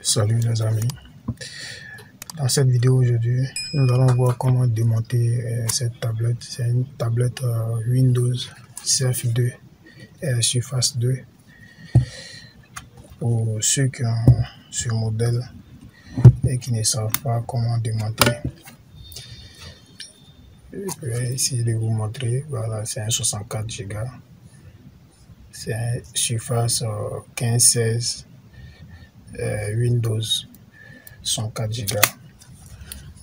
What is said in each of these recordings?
Salut les amis, dans cette vidéo aujourd'hui nous allons voir comment démonter cette tablette. C'est une tablette Windows CF2 Surface 2 pour ceux qui ont ce modèle et qui ne savent pas comment démonter. Je vais essayer de vous montrer. Voilà, c'est un 64 Go, c'est un Surface 15-16 Windows 104 Go.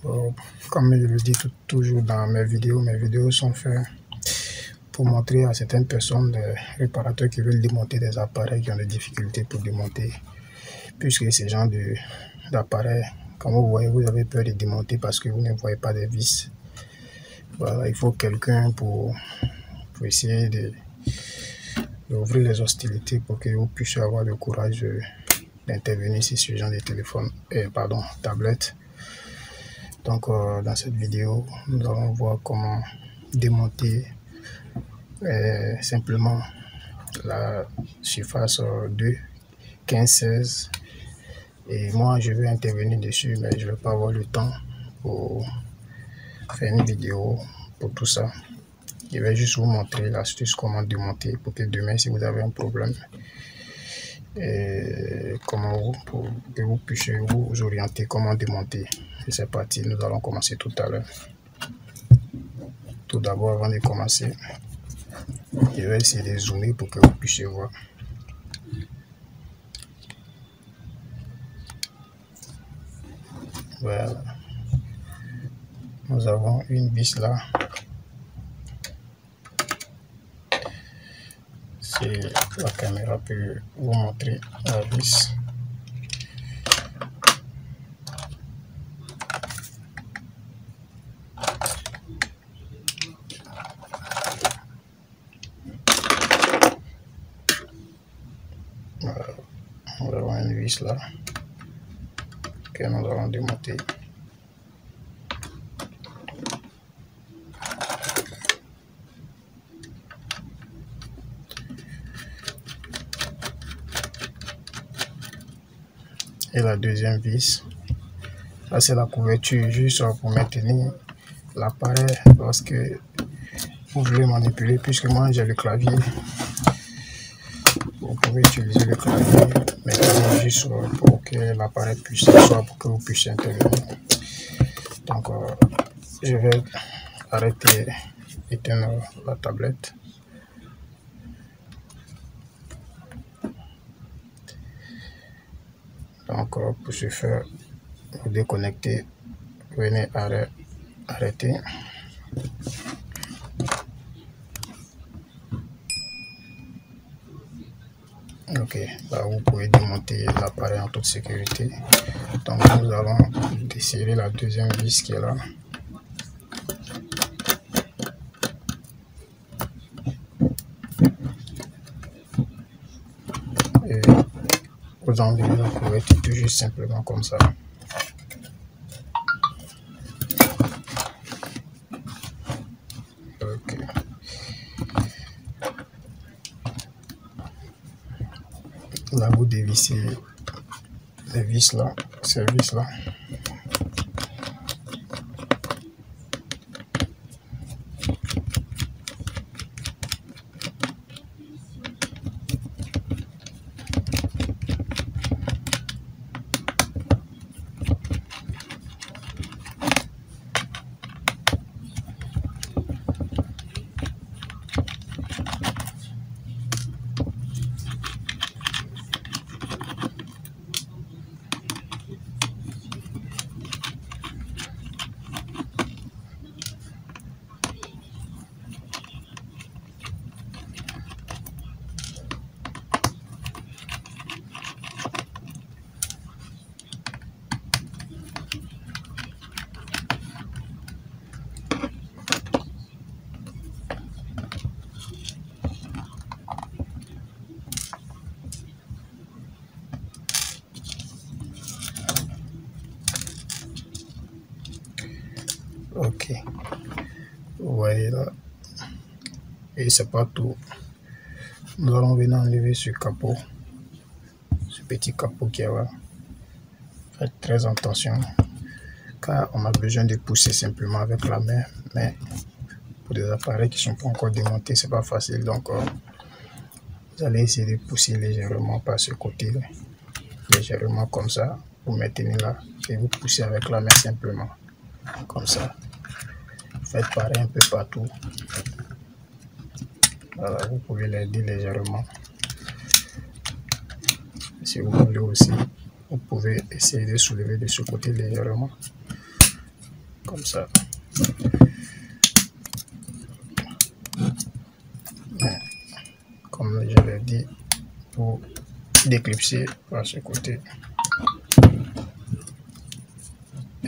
Bon, comme je le dis toujours dans mes vidéos sont faites pour montrer à certaines personnes, des réparateurs qui veulent démonter des appareils, qui ont des difficultés pour démonter, puisque ces genres d'appareils, comme vous voyez, vous avez peur de démonter parce que vous ne voyez pas des vis. Voilà, il faut quelqu'un pour essayer d'ouvrir les hostilités pour que vous puissiez avoir le courage d'intervenir sur ce genre de téléphone, tablette. Donc dans cette vidéo, nous allons voir comment démonter simplement la Surface 2 15-16. Et moi je vais intervenir dessus, mais je ne vais pas avoir le temps pour faire une vidéo pour tout ça. Je vais juste vous montrer l'astuce comment démonter pour que demain, si vous avez un problème, pour que vous puissiez vous orienter comment démonter. Et c'est parti, nous allons commencer tout à l'heure. Tout d'abord, avant de commencer, je vais essayer de zoomer pour que vous puissiez voir. Voilà, nous avons une vis là. Si la caméra peut vous montrer la vis. Voilà, nous avons une vis là que nous allons démonter. Et la deuxième vis, ça c'est la couverture juste pour maintenir l'appareil lorsque vous voulez manipuler, puisque moi j'ai le clavier. Vous pouvez utiliser le clavier, mais juste pour que l'appareil puisse s'asseoir, pour que vous puissiez intervenir. Donc je vais arrêter d'éteindre la tablette. Donc pour ce faire, vous déconnectez, venez arrêter. Ok, là vous pouvez démonter l'appareil en toute sécurité. Donc nous allons desserrer la deuxième vis qui est là. Et vous enlevez la couverture tout juste simplement comme ça. Ok. Là vous dévissez les vis là, ces vis là. Ok, vous voyez là, et c'est pas tout. Nous allons venir enlever ce capot, ce petit capot qui est là. Faites très attention car on a besoin de pousser simplement avec la main, mais pour des appareils qui ne sont pas encore démontés, c'est pas facile. Donc vous allez essayer de pousser légèrement par ce côté, légèrement comme ça, vous maintenez là et vous poussez avec la main simplement, comme ça. Faites pareil un peu partout. Voilà, vous pouvez l'aider légèrement. Si vous voulez aussi, vous pouvez essayer de soulever de ce côté légèrement, comme ça. Comme je l'ai dit, pour déclipser par ce côté.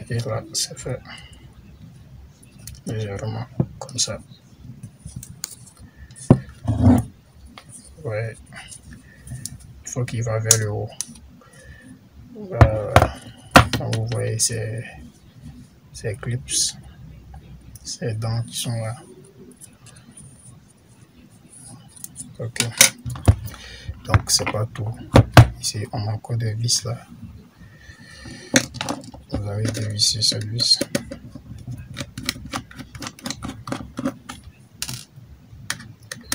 Et là, c'est fait légèrement, comme ça. Ouais, il faut qu'il va vers le haut. Vous voyez ces clips, ces dents qui sont là. Ok, donc c'est pas tout. Ici on a encore des vis là. Vous avez dévissé cette vis.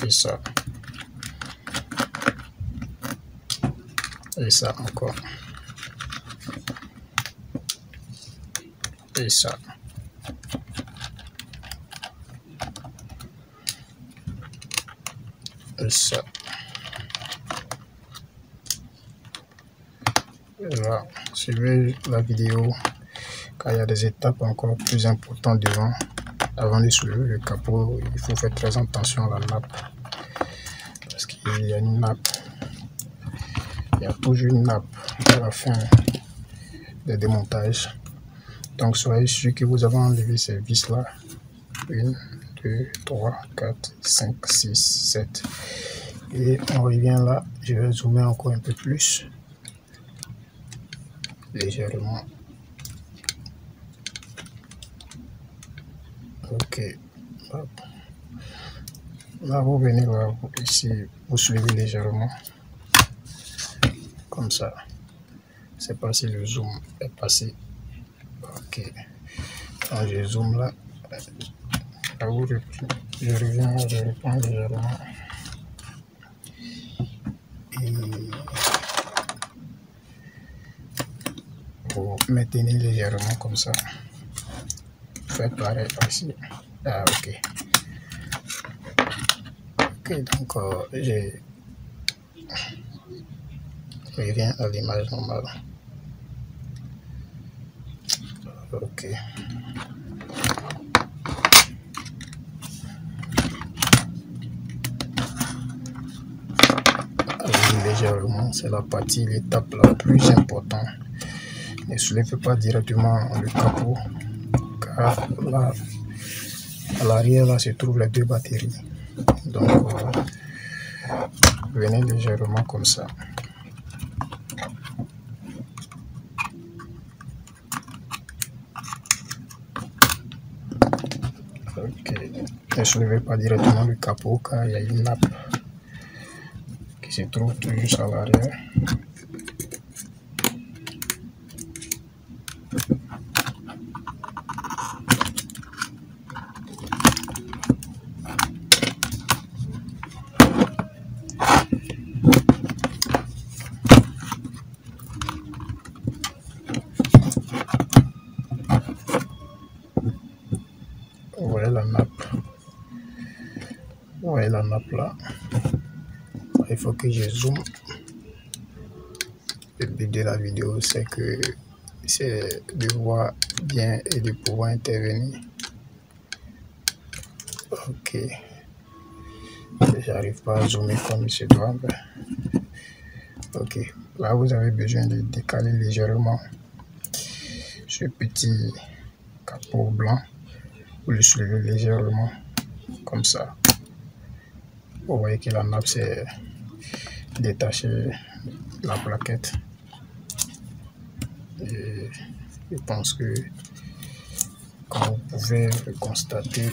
Et ça. Et ça encore. Et ça. Et ça. Et là, suivez la vidéo car il y a des étapes encore plus importantes devant. Avant de soulever le capot, il faut faire très attention à la nappe. Parce qu'il y a une nappe. Il y a toujours une nappe à la fin des démontages. Donc soyez sûr que vous avez enlevé ces vis là. 1, 2, 3, 4, 5, 6, 7. Et on revient là. Je vais zoomer encore un peu plus. Légèrement. Ok. Hop. Là vous venez là, ici, vous soulevez légèrement. Comme ça. C'est pas si le zoom est passé. Ok. Quand je zoome là, je reviens, je reprends légèrement. Et vous maintenez légèrement comme ça. Faites pareil ici. Ah, ok. Ok, donc je reviens à l'image normale. Ok. Légèrement, c'est la partie, l'étape la plus importante. Ne soulevez pas directement le capot, car là, à l'arrière, là se trouvent les deux batteries. Donc, venez légèrement comme ça. Ok. Ne soulevez pas directement le capot, car il y a une nappe qui se trouve tout juste à l'arrière. Vous voyez la nappe. Vous voyez la nappe là. Il faut que je zoome. Le but de la vidéo, c'est de voir bien et de pouvoir intervenir. Ok. J'arrive pas à zoomer comme il se doit. Ok. Là, vous avez besoin de décaler légèrement ce petit capot blanc. Vous le soulevez légèrement comme ça. Vous voyez que la nappe s'est détachée de la plaquette. Et je pense que, comme vous pouvez le constater,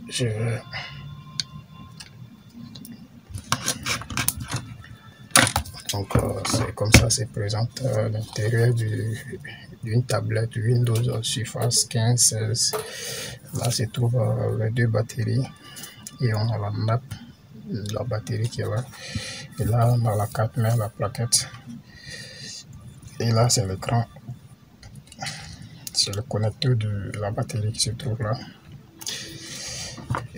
je vais Donc c'est comme ça se présente l'intérieur d'une tablette Windows Surface 15-16. Là se trouvent les deux batteries et on a la nappe, la batterie qui est là. Et là on a la carte mère, la plaquette. Et là c'est l'écran. C'est le connecteur de la batterie qui se trouve là.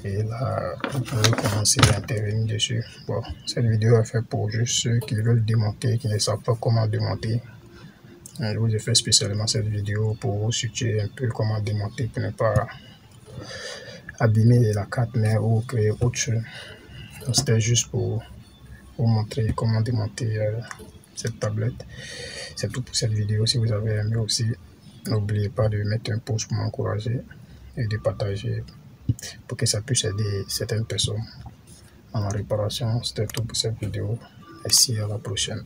Et là, vous pouvez commencer à intervenir dessus. Bon, cette vidéo est faite pour juste ceux qui veulent démonter, qui ne savent pas comment démonter. Je vous ai fait spécialement cette vidéo pour vous situer un peu comment démonter pour ne pas abîmer la carte mère ou créer autre chose. C'était juste pour vous montrer comment démonter cette tablette. C'est tout pour cette vidéo. Si vous avez aimé aussi, n'oubliez pas de mettre un pouce pour m'encourager et de partager pour que ça puisse aider certaines personnes dans la réparation. C'était tout pour cette vidéo. Merci, à la prochaine.